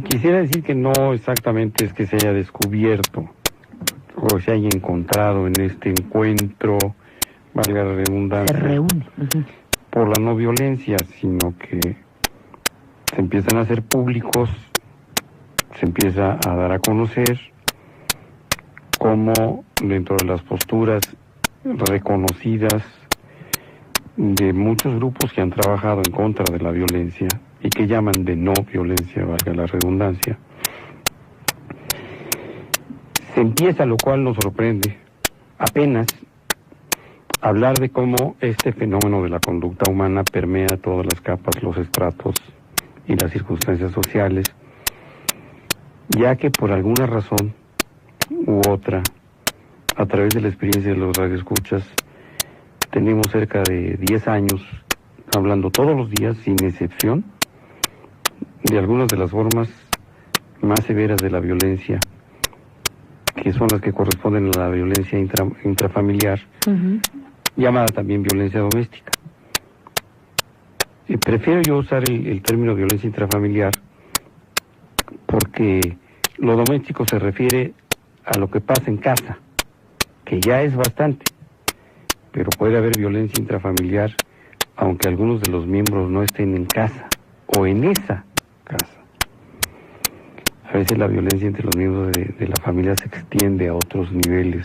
Quisiera decir que no exactamente es que se haya descubierto o se haya encontrado en este encuentro, valga la redundancia, se reúne por la no violencia, sino que se empiezan a hacer públicos, se empieza a dar a conocer cómo dentro de las posturas reconocidas de muchos grupos que han trabajado en contra de la violencia y que llaman de no violencia, valga la redundancia, se empieza, lo cual nos sorprende, apenas hablar de cómo este fenómeno de la conducta humana permea todas las capas, los estratos y las circunstancias sociales, ya que por alguna razón u otra, a través de la experiencia de los radioescuchas, tenemos cerca de 10 años hablando todos los días, sin excepción, de algunas de las formas más severas de la violencia, que son las que corresponden a la violencia intrafamiliar, llamada también violencia doméstica. Prefiero yo usar el término violencia intrafamiliar porque lo doméstico se refiere a lo que pasa en casa, que ya es bastante, pero puede haber violencia intrafamiliar aunque algunos de los miembros no estén en casa o en esa casa. A veces la violencia entre los miembros de la familia se extiende a otros niveles.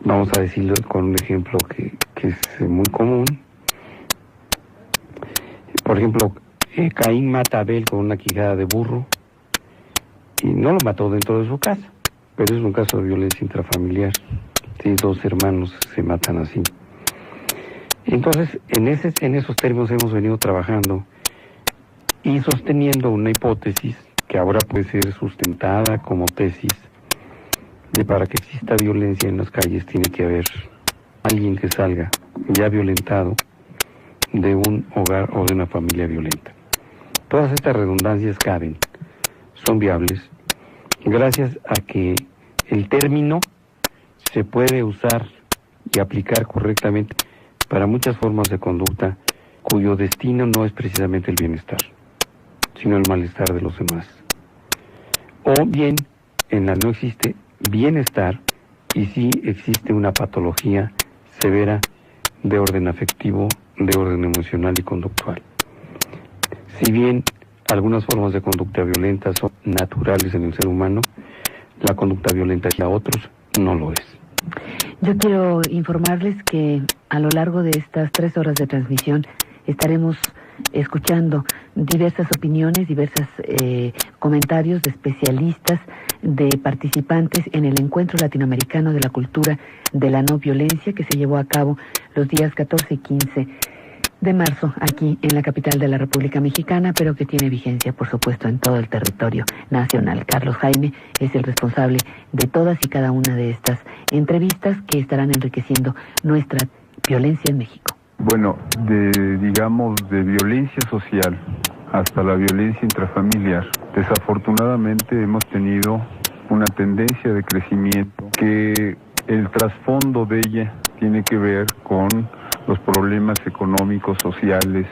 Vamos a decirlo con un ejemplo que es muy común. Por ejemplo, Caín mata a Abel con una quijada de burro y no lo mató dentro de su casa, pero es un caso de violencia intrafamiliar. Sí, dos hermanos se matan así. Entonces, en esos términos hemos venido trabajando y sosteniendo una hipótesis que ahora puede ser sustentada como tesis de para que exista violencia en las calles tiene que haber alguien que salga ya violentado de un hogar o de una familia violenta. Todas estas redundancias caben, son viables, gracias a que el término se puede usar y aplicar correctamente para muchas formas de conducta cuyo destino no es precisamente el bienestar, sino el malestar de los demás. O bien, en la no existe bienestar y sí existe una patología severa de orden afectivo, de orden emocional y conductual. Si bien algunas formas de conducta violenta son naturales en el ser humano, la conducta violenta hacia otros no lo es. Yo quiero informarles que a lo largo de estas 3 horas de transmisión estaremos escuchando diversas opiniones, diversos comentarios de especialistas, de participantes en el Encuentro Latinoamericano de la Cultura de la No Violencia que se llevó a cabo los días 14 y 15 de marzo aquí en la capital de la República Mexicana, pero que tiene vigencia, por supuesto, en todo el territorio nacional. Carlos Jaime es el responsable de todas y cada una de estas entrevistas que estarán enriqueciendo nuestra violencia en México. Bueno, de violencia social hasta la violencia intrafamiliar, desafortunadamente hemos tenido una tendencia de crecimiento que el trasfondo de ella tiene que ver con los problemas económicos, sociales,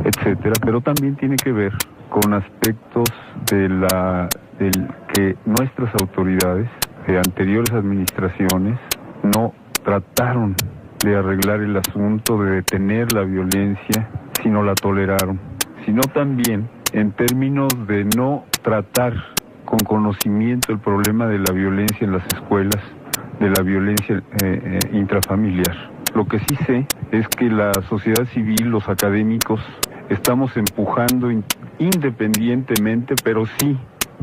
etcétera, pero también tiene que ver con aspectos del que nuestras autoridades de anteriores administraciones no trataron de arreglar el asunto, de detener la violencia, sino la toleraron, sino también en términos de no tratar con conocimiento el problema de la violencia en las escuelas, de la violencia intrafamiliar. Lo que sí sé es que la sociedad civil, los académicos, estamos empujando independientemente, pero sí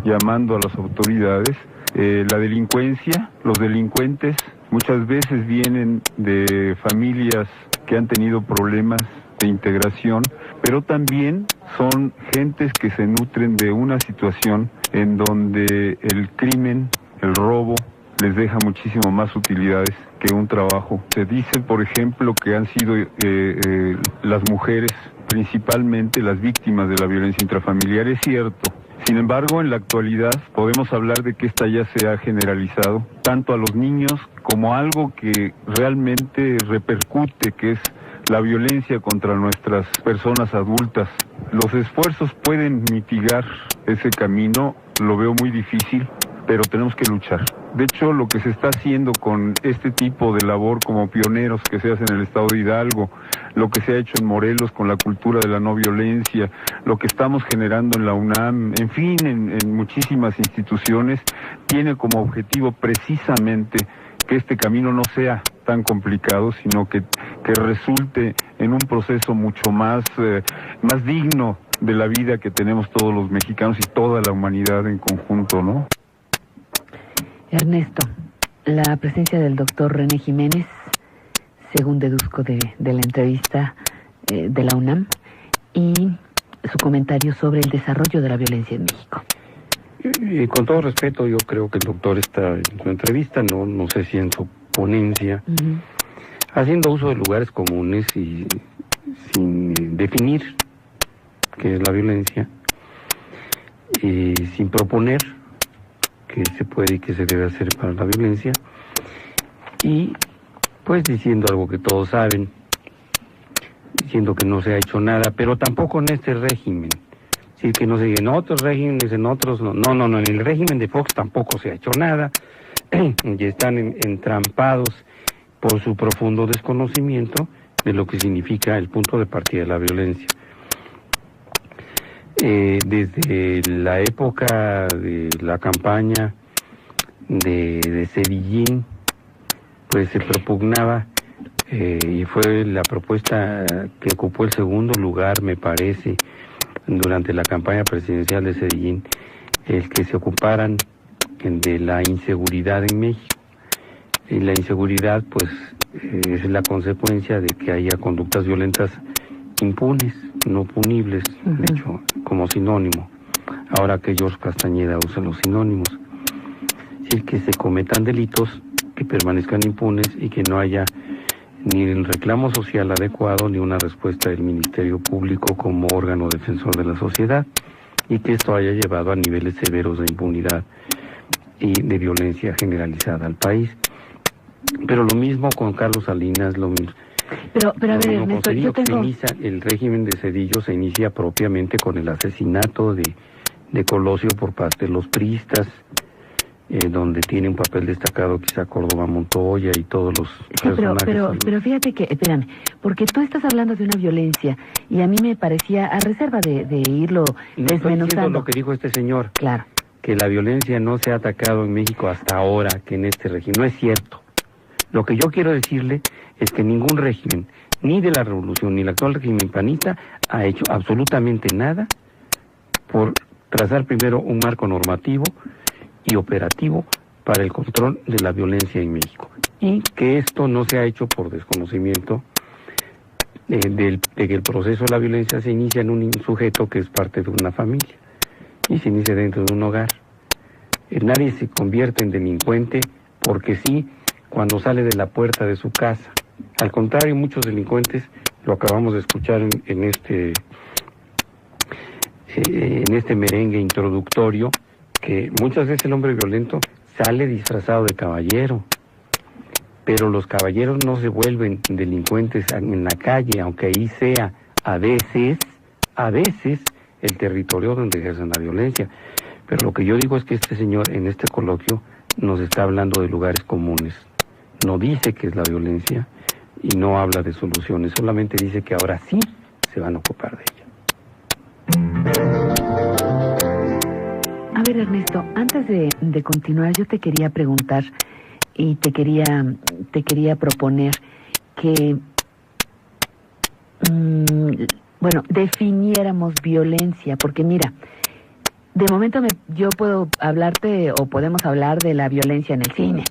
llamando a las autoridades. La delincuencia, los delincuentes muchas veces vienen de familias que han tenido problemas de integración, pero también son gentes que se nutren de una situación en donde el crimen, el robo, les deja muchísimo más utilidades que un trabajo. Se dice, por ejemplo, que han sido las mujeres principalmente las víctimas de la violencia intrafamiliar. Es cierto. Sin embargo, en la actualidad podemos hablar de que esta ya se ha generalizado tanto a los niños como algo que realmente repercute, que es la violencia contra nuestras personas adultas. Los esfuerzos pueden mitigar ese camino, lo veo muy difícil, pero tenemos que luchar. De hecho, lo que se está haciendo con este tipo de labor como pioneros que se hace en el estado de Hidalgo, lo que se ha hecho en Morelos con la cultura de la no violencia, lo que estamos generando en la UNAM, en fin, en muchísimas instituciones, tiene como objetivo precisamente que este camino no sea tan complicado, sino que resulte en un proceso mucho más digno de la vida que tenemos todos los mexicanos y toda la humanidad en conjunto, ¿no? Ernesto, la presencia del doctor René Jiménez, según deduzco de la entrevista de la UNAM, y su comentario sobre el desarrollo de la violencia en México. Y con todo respeto, yo creo que el doctor está en su entrevista, no sé si en su ponencia, haciendo uso de lugares comunes y sin definir qué es la violencia, y sin proponer qué se puede y qué se debe hacer para la violencia, y pues diciendo algo que todos saben, diciendo que no se ha hecho nada, pero tampoco en este régimen. Sí, que no se diga en otros regímenes, en otros no, en el régimen de Fox tampoco se ha hecho nada, y están entrampados por su profundo desconocimiento de lo que significa el punto de partida de la violencia. Desde la época de la campaña de Zedillín, pues se propugnaba, y fue la propuesta que ocupó el segundo lugar, me parece, durante la campaña presidencial de Zedillín, el que se ocuparan de la inseguridad en México. Y la inseguridad, pues, es la consecuencia de que haya conductas violentas impunes, no punibles, de hecho, como sinónimo. Ahora que George Castañeda usa los sinónimos. Es decir, que se cometan delitos que permanezcan impunes y que no haya ni el reclamo social adecuado ni una respuesta del Ministerio Público como órgano defensor de la sociedad, y que esto haya llevado a niveles severos de impunidad y de violencia generalizada al país. Pero lo mismo con Carlos Salinas, lo mismo. Pero a ver, Ernesto, yo tengo... El régimen de Zedillo se inicia propiamente con el asesinato de Colosio por parte de los priistas, donde tiene un papel destacado quizá Córdoba Montoya y todos los personajes. Pero fíjate que, espérame, porque tú estás hablando de una violencia y a mí me parecía, a reserva de irlo desmenuzando. Estoy diciendo lo que dijo este señor. Claro. Que la violencia no se ha atacado en México hasta ahora, que en este régimen. No es cierto. Lo que yo quiero decirle es que ningún régimen, ni de la revolución, ni el actual régimen panista, ha hecho absolutamente nada por trazar primero un marco normativo y operativo para el control de la violencia en México, y que esto no se ha hecho por desconocimiento de que el proceso de la violencia se inicia en un sujeto que es parte de una familia y se inicia dentro de un hogar. Nadie se convierte en delincuente porque sí cuando sale de la puerta de su casa. Al contrario, muchos delincuentes, lo acabamos de escuchar en este merengue introductorio, que muchas veces el hombre violento sale disfrazado de caballero, pero los caballeros no se vuelven delincuentes en la calle, aunque ahí sea a veces el territorio donde ejercen la violencia. Pero lo que yo digo es que este señor en este coloquio nos está hablando de lugares comunes, no dice que es la violencia y no habla de soluciones, solamente dice que ahora sí se van a ocupar de ella. A ver, Ernesto, antes de continuar, yo te quería preguntar y te quería proponer que, definiéramos violencia, porque mira, de momento yo puedo hablarte o podemos hablar de la violencia en el cine,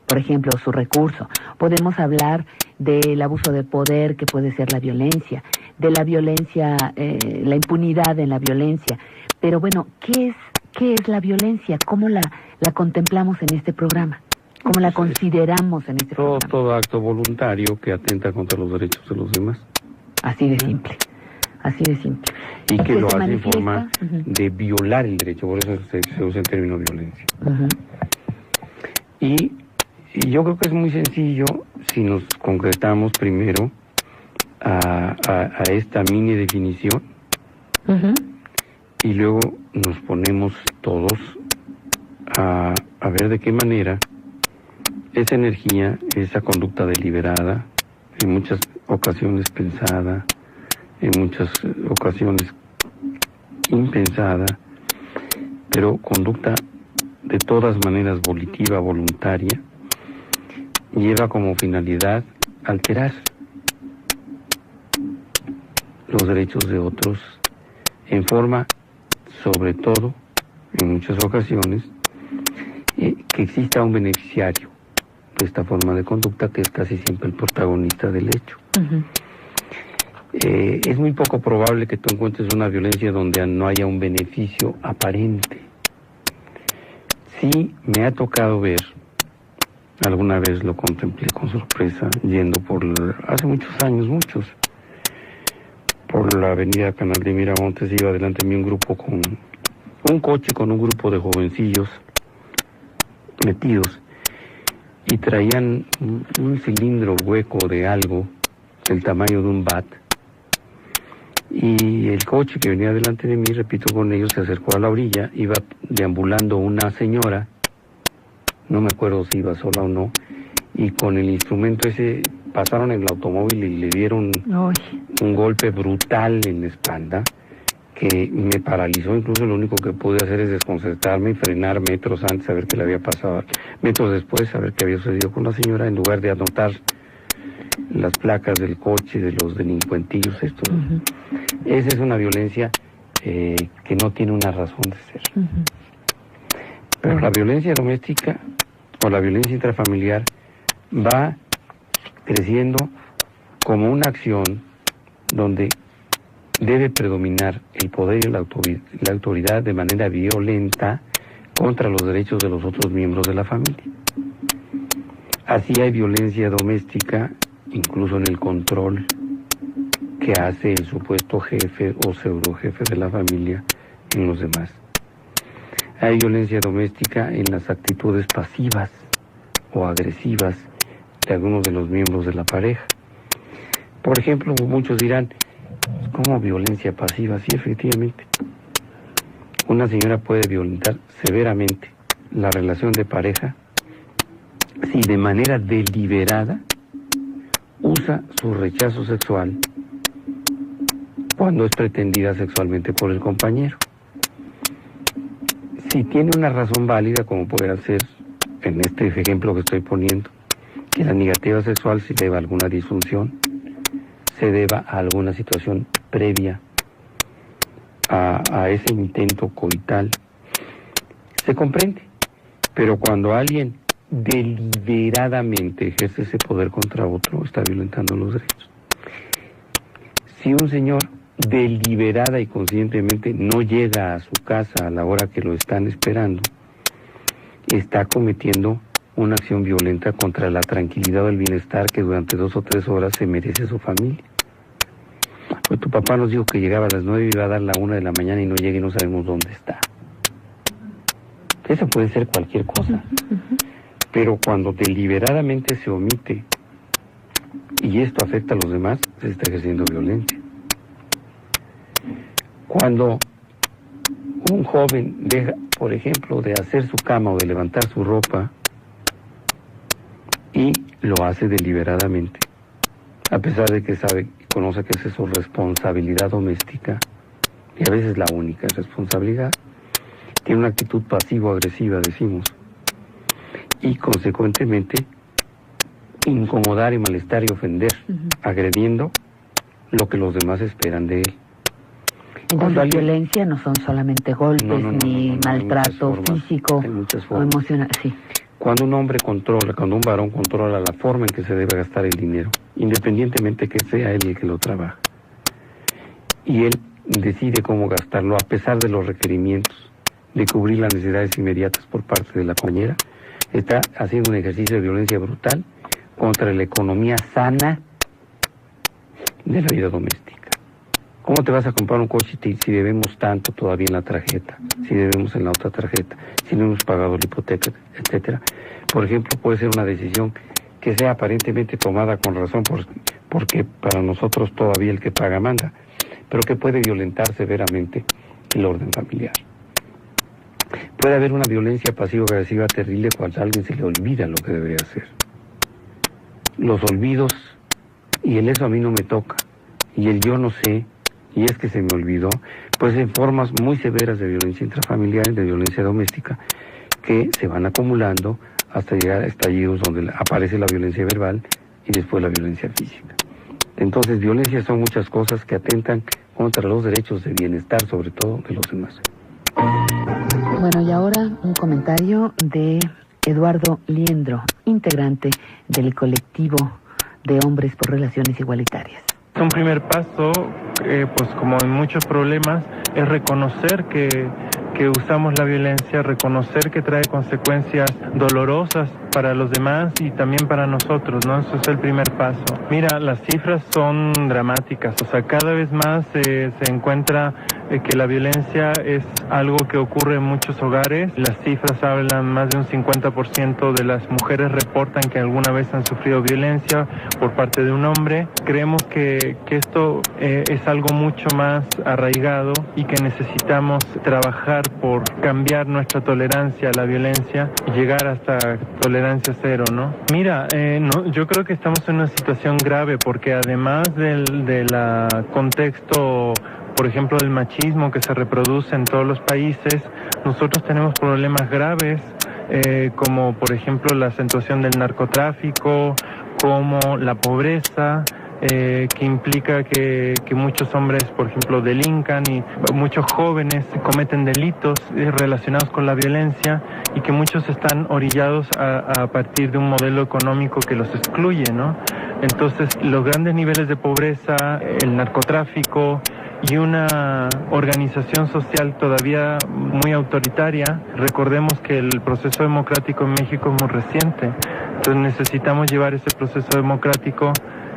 por ejemplo, su recurso. Podemos hablar del abuso de poder que puede ser la violencia, de la violencia, la impunidad en la violencia. Pero bueno, ¿qué es la violencia? ¿Cómo la contemplamos en este programa? ¿Cómo la consideramos en este programa? Todo acto voluntario que atenta contra los derechos de los demás. Así de simple. Y que lo hace en forma de violar el derecho, por eso se usa el término violencia. Y yo creo que es muy sencillo si nos concretamos primero a esta mini definición, y luego nos ponemos todos a ver de qué manera esa energía, esa conducta deliberada, en muchas ocasiones pensada, en muchas ocasiones impensada, pero conducta de todas maneras volitiva, voluntaria, lleva como finalidad alterar los derechos de otros en forma, sobre todo, en muchas ocasiones, que exista un beneficiario de esta forma de conducta, que es casi siempre el protagonista del hecho. Es muy poco probable que tú encuentres una violencia donde no haya un beneficio aparente. Sí, me ha tocado ver, alguna vez lo contemplé con sorpresa, yendo hace muchos años, por la avenida Canal de Miramontes, iba delante de mí un coche con un grupo de jovencillos metidos, y traían un cilindro hueco de algo del tamaño de un bat, y el coche que venía delante de mí, repito, con ellos, se acercó a la orilla. Iba deambulando una señora, no me acuerdo si iba sola o no, y con el instrumento ese pasaron en el automóvil y le dieron un golpe brutal en la espalda que me paralizó. Incluso lo único que pude hacer es desconcertarme y frenar metros antes a ver qué le había pasado, metros después a ver qué había sucedido con la señora, en lugar de anotar las placas del coche de los delincuentillos estos. Esa es una violencia que no tiene una razón de ser. Pero la violencia doméstica o la violencia intrafamiliar va creciendo como una acción donde debe predominar el poder y la autoridad de manera violenta contra los derechos de los otros miembros de la familia. Así hay violencia doméstica incluso en el control que hace el supuesto jefe o pseudo jefe de la familia en los demás. Hay violencia doméstica en las actitudes pasivas o agresivas de algunos de los miembros de la pareja. Por ejemplo, muchos dirán, ¿cómo violencia pasiva? Sí, efectivamente. Una señora puede violentar severamente la relación de pareja si de manera deliberada usa su rechazo sexual cuando es pretendida sexualmente por el compañero. Si tiene una razón válida, como puede ser en este ejemplo que estoy poniendo, que la negativa sexual se deba a alguna disfunción, se deba a alguna situación previa a ese intento coital, se comprende. Pero cuando alguien deliberadamente ejerce ese poder contra otro, está violentando los derechos. Si un señor deliberada y conscientemente no llega a su casa a la hora que lo están esperando, está cometiendo una acción violenta contra la tranquilidad o el bienestar que durante 2 o 3 horas se merece su familia. Pues tu papá nos dijo que llegaba a las 9 y iba a dar la 1 de la mañana y no llega y no sabemos dónde está. Eso puede ser cualquier cosa. Pero cuando deliberadamente se omite y esto afecta a los demás, se está ejerciendo violencia. Cuando un joven deja, por ejemplo, de hacer su cama o de levantar su ropa y lo hace deliberadamente, a pesar de que sabe y conoce que esa es su responsabilidad doméstica, y a veces la única responsabilidad, tiene una actitud pasivo-agresiva, decimos, y consecuentemente incomodar y molestar y ofender, agrediendo lo que los demás esperan de él. Entonces la violencia no son solamente golpes ni maltrato físico o emocional. Sí. Cuando un hombre controla, cuando un varón controla la forma en que se debe gastar el dinero, independientemente que sea él el que lo trabaja, y él decide cómo gastarlo a pesar de los requerimientos de cubrir las necesidades inmediatas por parte de la compañera, está haciendo un ejercicio de violencia brutal contra la economía sana de la vida doméstica. ¿Cómo te vas a comprar un coche si debemos tanto todavía en la tarjeta, si debemos en la otra tarjeta, si no hemos pagado la hipoteca, etcétera? Por ejemplo, puede ser una decisión que sea aparentemente tomada con razón porque para nosotros todavía el que paga manda, pero que puede violentar severamente el orden familiar. Puede haber una violencia pasivo-agresiva terrible cuando a alguien se le olvida lo que debería hacer. Los olvidos, y el eso a mí no me toca, y el yo no sé, y es que se me olvidó, pues en formas muy severas de violencia intrafamiliar y de violencia doméstica, que se van acumulando hasta llegar a estallidos donde aparece la violencia verbal y después la violencia física. Entonces, violencia son muchas cosas que atentan contra los derechos de bienestar, sobre todo de los demás. Bueno, y ahora un comentario de Eduardo Liendro, integrante del colectivo de hombres por relaciones igualitarias. Un primer paso, pues como en muchos problemas, es reconocer que usamos la violencia, reconocer que trae consecuencias dolorosas para los demás y también para nosotros, ¿no? Eso es el primer paso. Mira, las cifras son dramáticas, o sea, cada vez más se encuentra que la violencia es algo que ocurre en muchos hogares. Las cifras hablan, más de un 50% de las mujeres reportan que alguna vez han sufrido violencia por parte de un hombre. Creemos que esto es algo mucho más arraigado y que necesitamos trabajar por cambiar nuestra tolerancia a la violencia y llegar hasta tolerancia cero, ¿no? Mira, yo creo que estamos en una situación grave porque además del contexto, por ejemplo, del machismo que se reproduce en todos los países, nosotros tenemos problemas graves, como por ejemplo la acentuación del narcotráfico, como la pobreza, que implica que muchos hombres, por ejemplo, delincan y muchos jóvenes cometen delitos relacionados con la violencia y que muchos están orillados a partir de un modelo económico que los excluye, ¿no? Entonces, los grandes niveles de pobreza, el narcotráfico y una organización social todavía muy autoritaria. Recordemos que el proceso democrático en México es muy reciente, entonces necesitamos llevar ese proceso democrático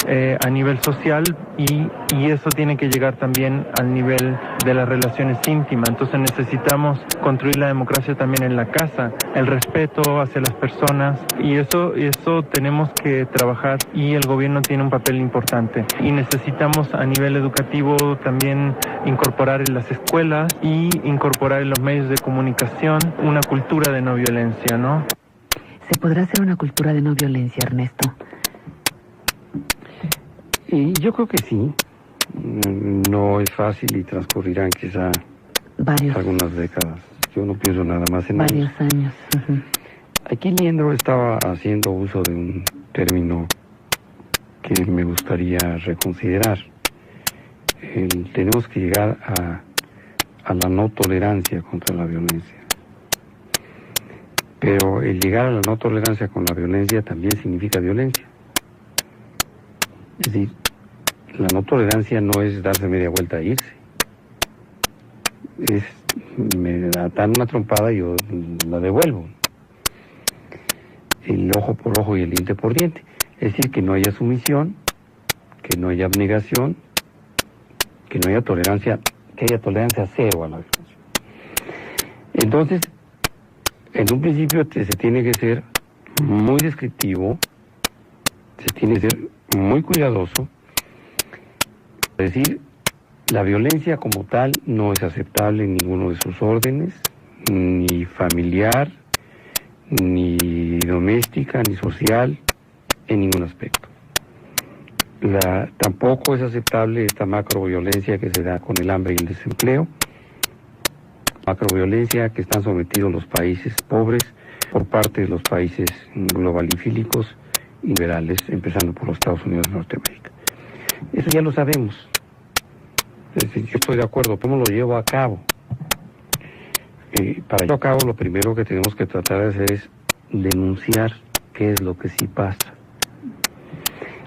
a nivel social y eso tiene que llegar también al nivel de las relaciones íntimas. Entonces necesitamos construir la democracia también en la casa, el respeto hacia las personas y eso tenemos que trabajar y el gobierno tiene un papel importante. Y necesitamos a nivel educativo también incorporar en las escuelas y incorporar en los medios de comunicación una cultura de no violencia, ¿no? ¿Se podrá hacer una cultura de no violencia, Ernesto? Y yo creo que sí. No es fácil y transcurrirán quizá algunas décadas. Yo no pienso nada más en varios años. Uh-huh. Aquí Liendro estaba haciendo uso de un término que me gustaría reconsiderar. Tenemos que llegar a la no tolerancia contra la violencia. Pero el llegar a la no tolerancia con la violencia también significa violencia. Es decir, la no tolerancia no es darse media vuelta e irse. Me dan una trompada y yo la devuelvo. El ojo por ojo y el diente por diente. Es decir, que no haya sumisión, que no haya abnegación, que no haya tolerancia, que haya tolerancia cero a la violencia. Entonces, en un principio se tiene que ser muy descriptivo, se tiene que ser muy cuidadoso. Es decir, la violencia como tal no es aceptable en ninguno de sus órdenes, ni familiar, ni doméstica, ni social, en ningún aspecto. Tampoco es aceptable esta macroviolencia que se da con el hambre y el desempleo, macroviolencia que están sometidos los países pobres por parte de los países globalifílicos y liberales, empezando por los Estados Unidos de Norteamérica. Eso ya lo sabemos. Es decir, yo estoy de acuerdo. ¿Cómo lo llevo a cabo? Para llevarlo a cabo, lo primero que tenemos que tratar de hacer es denunciar qué es lo que sí pasa.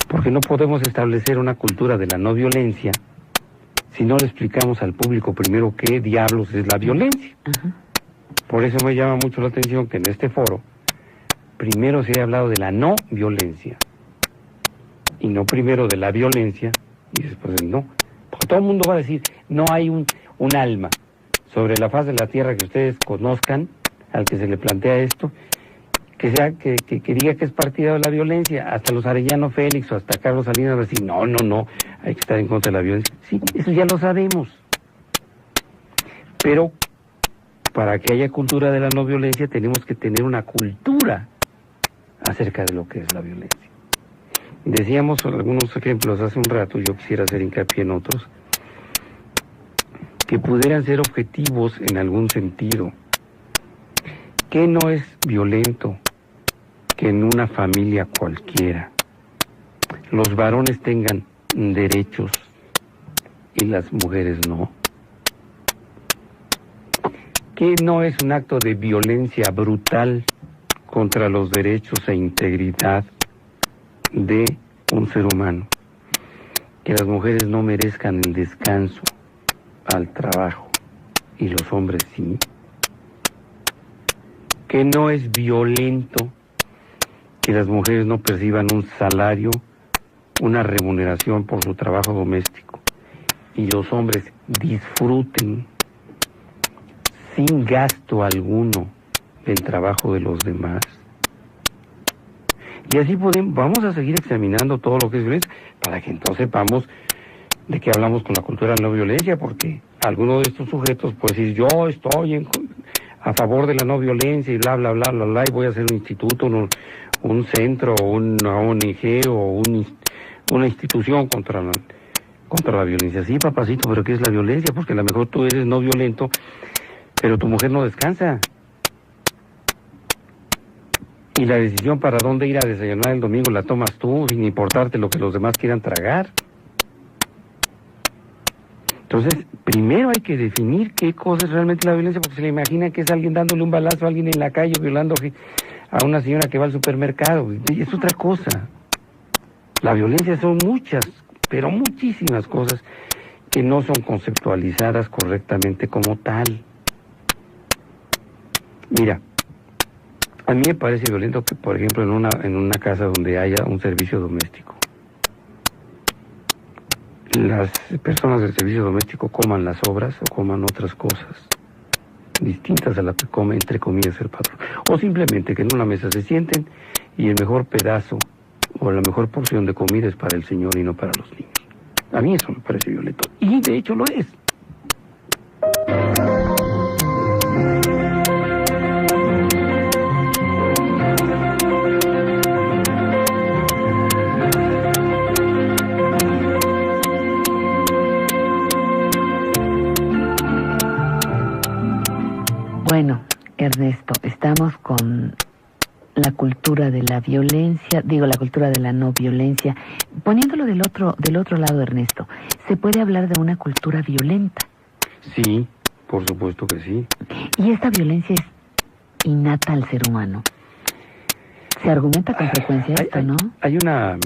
Porque no podemos establecer una cultura de la no violencia si no le explicamos al público primero qué diablos es la violencia. Uh-huh. Por eso me llama mucho la atención que en este foro primero se haya hablado de la no violencia y no primero de la violencia y después del no. Porque todo el mundo va a decir, no hay un alma sobre la faz de la tierra que ustedes conozcan al que se le plantea esto que diga que es partidario de la violencia, hasta los Arellano Félix o hasta Carlos Salinas va a decir, no, hay que estar en contra de la violencia. Sí, eso ya lo sabemos. Pero para que haya cultura de la no violencia tenemos que tener una cultura acerca de lo que es la violencia. Decíamos algunos ejemplos hace un rato, yo quisiera hacer hincapié en otros, que pudieran ser objetivos en algún sentido. ¿Qué no es violento que en una familia cualquiera los varones tengan derechos y las mujeres no? ¿Qué no es un acto de violencia brutal contra los derechos e integridad de un ser humano? Que las mujeres no merezcan el descanso al trabajo y los hombres sí. Que no es violento que las mujeres no perciban un salario, una remuneración por su trabajo doméstico y los hombres disfruten sin gasto alguno del trabajo de los demás. Y así vamos a seguir examinando todo lo que es violencia para que entonces sepamos de qué hablamos con la cultura de la no violencia, porque alguno de estos sujetos puede decir, yo estoy a favor de la no violencia y bla, bla, bla, bla, bla, y voy a hacer un instituto, un centro, una ONG o una institución contra la violencia. Sí, papacito, pero ¿qué es la violencia? Porque a lo mejor tú eres no violento, pero tu mujer no descansa. Y la decisión para dónde ir a desayunar el domingo la tomas tú, sin importarte lo que los demás quieran tragar. Entonces, primero hay que definir qué cosa es realmente la violencia, porque se le imagina que es alguien dándole un balazo a alguien en la calle, violando a una señora que va al supermercado. Y es otra cosa. La violencia son muchas, pero muchísimas cosas que no son conceptualizadas correctamente como tal. Mira, a mí me parece violento que, por ejemplo, en una casa donde haya un servicio doméstico, las personas del servicio doméstico coman las obras o coman otras cosas distintas a las que come, entre comillas, el patrón. O simplemente que en una mesa se sienten y el mejor pedazo o la mejor porción de comida es para el señor y no para los niños. A mí eso me parece violento. Y de hecho lo es. Bueno, Ernesto, estamos con la cultura de la violencia, la cultura de la no violencia. Poniéndolo del otro lado, Ernesto, ¿se puede hablar de una cultura violenta? Sí, por supuesto que sí. ¿Y esta violencia es innata al ser humano? Se argumenta con frecuencia esto, ¿no? Hay una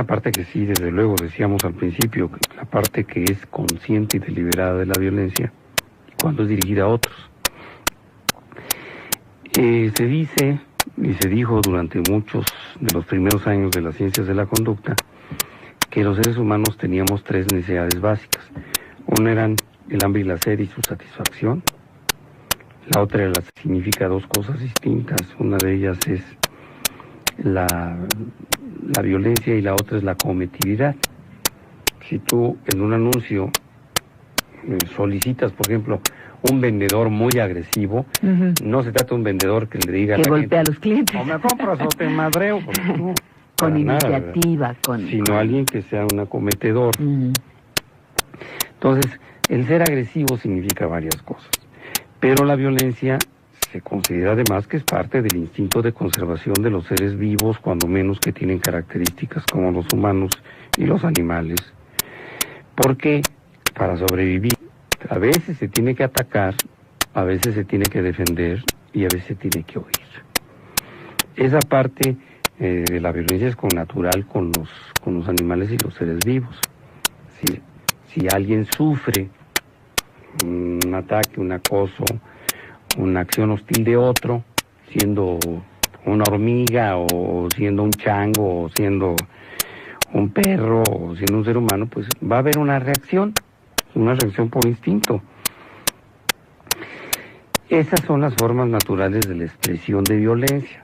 parte que sí, desde luego, decíamos al principio, la parte que es consciente y deliberada de la violencia, cuando es dirigida a otros. Se dice y se dijo durante muchos de los primeros años de las ciencias de la conducta que los seres humanos teníamos tres necesidades básicas. Una eran el hambre y la sed y su satisfacción. La otra significa dos cosas distintas. Una de ellas es la violencia y la otra es la cometividad. Si tú en un anuncio solicitas, por ejemplo, un vendedor muy agresivo, no se trata de un vendedor que le diga que golpea a los clientes. O me compras o te madreo. No, con iniciativa, nada, sino alguien que sea un acometedor. Entonces, el ser agresivo significa varias cosas. Pero la violencia se considera además que es parte del instinto de conservación de los seres vivos, cuando menos que tienen características como los humanos y los animales. Porque para sobrevivir, a veces se tiene que atacar, a veces se tiene que defender y a veces se tiene que huir. Esa parte de la violencia es natural con los animales y los seres vivos. Si alguien sufre un ataque, un acoso, una acción hostil de otro, siendo una hormiga o siendo un chango o siendo un perro o siendo un ser humano, pues va a haber una reacción por instinto. Esas son las formas naturales de la expresión de violencia.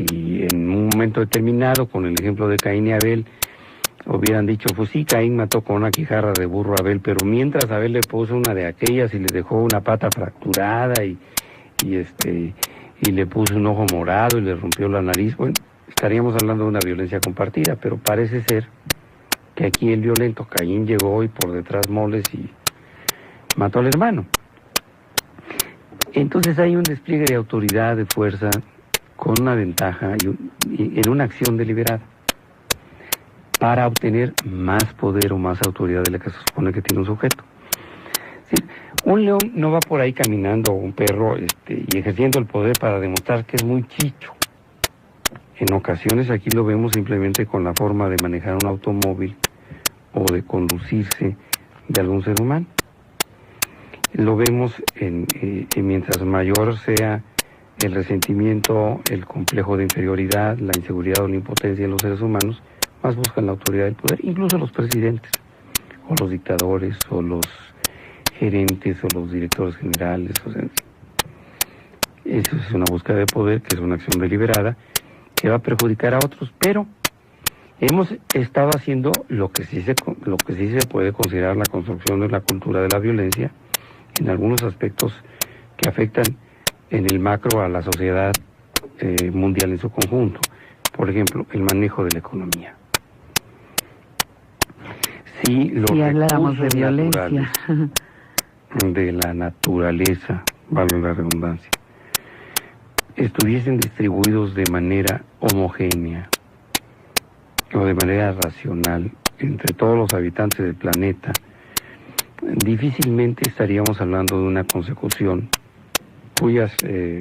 si en un momento determinado, con el ejemplo de Caín y Abel, hubieran dicho, pues sí, Caín mató con una quijarra de burro a Abel, pero mientras Abel le puso una de aquellas y le dejó una pata fracturada y le puso un ojo morado y le rompió la nariz, bueno, estaríamos hablando de una violencia compartida, pero parece ser que aquí el violento Caín llegó y por detrás moles y mató al hermano. Entonces hay un despliegue de autoridad, de fuerza, con una ventaja y en una acción deliberada para obtener más poder o más autoridad de la que se supone que tiene un sujeto. Sí, un león no va por ahí caminando, un perro, y ejerciendo el poder para demostrar que es muy chicho. En ocasiones aquí lo vemos simplemente con la forma de manejar un automóvil o de conducirse de algún ser humano. Lo vemos mientras mayor sea el resentimiento, el complejo de inferioridad, la inseguridad o la impotencia de los seres humanos, más buscan la autoridad del poder, incluso los presidentes, o los dictadores, o los gerentes, o los directores generales. O sea, eso es una búsqueda de poder, que es una acción deliberada, que va a perjudicar a otros, pero hemos estado haciendo lo que sí se puede considerar la construcción de la cultura de la violencia, en algunos aspectos que afectan en el macro a la sociedad mundial en su conjunto. Por ejemplo, el manejo de la economía. Si habláramos de violencia, de la naturaleza, vale la redundancia, estuviesen distribuidos de manera homogénea o de manera racional entre todos los habitantes del planeta, difícilmente estaríamos hablando de una consecución de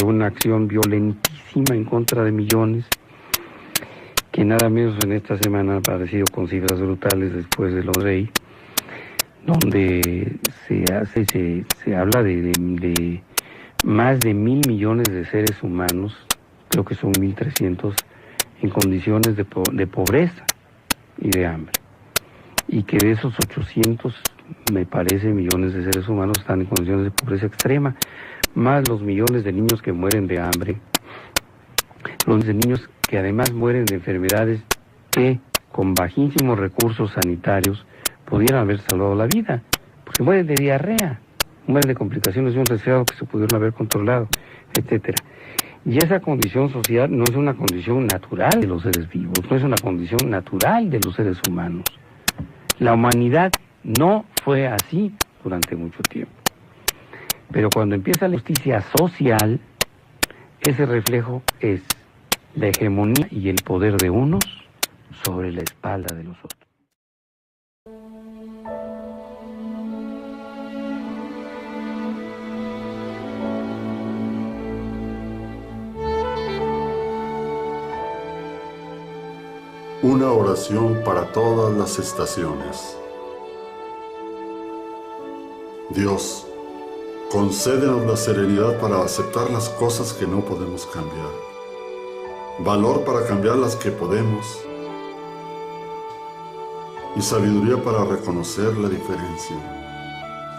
una acción violentísima en contra de millones, que nada menos en esta semana ha aparecido con cifras brutales después de los Rey, donde se habla de más de 1.000 millones de seres humanos, creo que son 1.300, en condiciones de pobreza y de hambre. Y que de esos 800, me parece, millones de seres humanos están en condiciones de pobreza extrema, más los millones de niños que mueren de hambre, los de niños que además mueren de enfermedades que con bajísimos recursos sanitarios pudieran haber salvado la vida, porque mueren de diarrea, mueren de complicaciones de un resfriado que se pudieron haber controlado, etcétera. Y esa condición social no es una condición natural de los seres vivos, no es una condición natural de los seres humanos. La humanidad no fue así durante mucho tiempo. Pero cuando empieza la justicia social, ese reflejo es la hegemonía y el poder de unos sobre la espalda de los otros. Una oración para todas las estaciones. Dios, concédenos la serenidad para aceptar las cosas que no podemos cambiar, valor para cambiar las que podemos y sabiduría para reconocer la diferencia.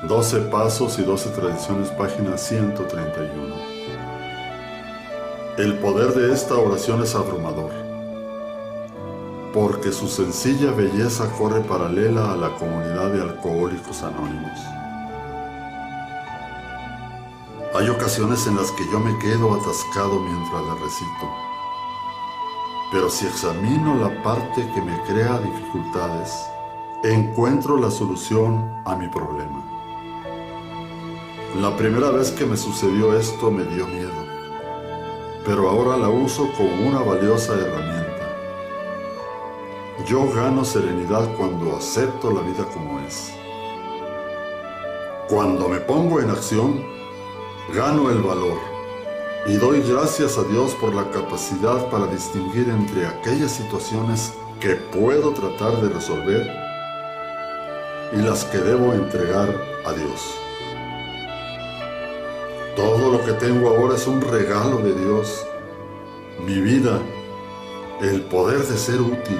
12 Pasos y 12 Tradiciones, página 131. El poder de esta oración es abrumador, porque su sencilla belleza corre paralela a la comunidad de Alcohólicos Anónimos. Hay ocasiones en las que yo me quedo atascado mientras la recito, pero si examino la parte que me crea dificultades, encuentro la solución a mi problema. La primera vez que me sucedió esto me dio miedo, pero ahora la uso como una valiosa herramienta. Yo gano serenidad cuando acepto la vida como es. Cuando me pongo en acción, gano el valor y doy gracias a Dios por la capacidad para distinguir entre aquellas situaciones que puedo tratar de resolver y las que debo entregar a Dios. Todo lo que tengo ahora es un regalo de Dios. Mi vida, el poder de ser útil,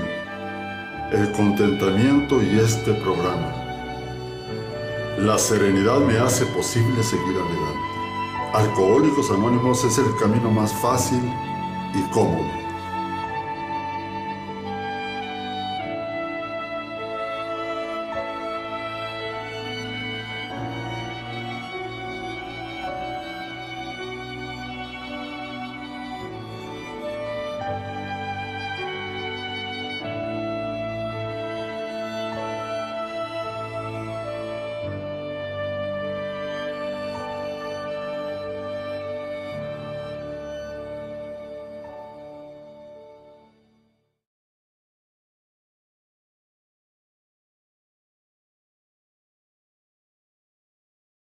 el contentamiento y este programa. La serenidad me hace posible seguir adelante. Alcohólicos Anónimos es el camino más fácil y cómodo.